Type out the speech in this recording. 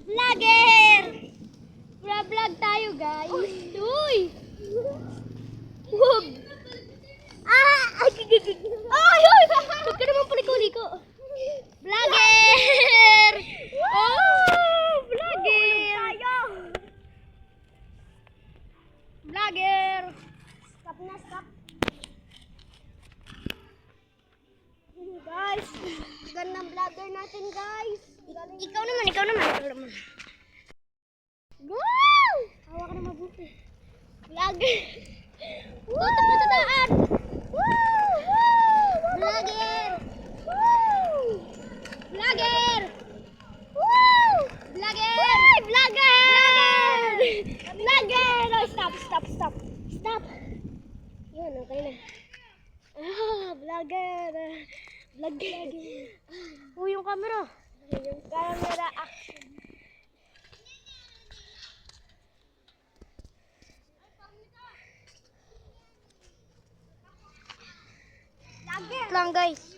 Vlogger! Vlog tayo, guys. Uy! Wag! Ay! Ay! Huwag ka naman paliko-liko. Vlogger! Oh! Vlogger! Vlogger! Stop na, stop. Guys, gandang vlogger natin, guys. Ikaw naman. Wow! Hawa ka na mabuti. Vlogger! Tutok na tataan! Woo! Vlogger! Woo! Vlogger! Woo! Vlogger! Vlogger! Vlogger! No, stop. Stop! Yun, okay na. Vlogger! Yung camera. Yung camera action. Lang guys.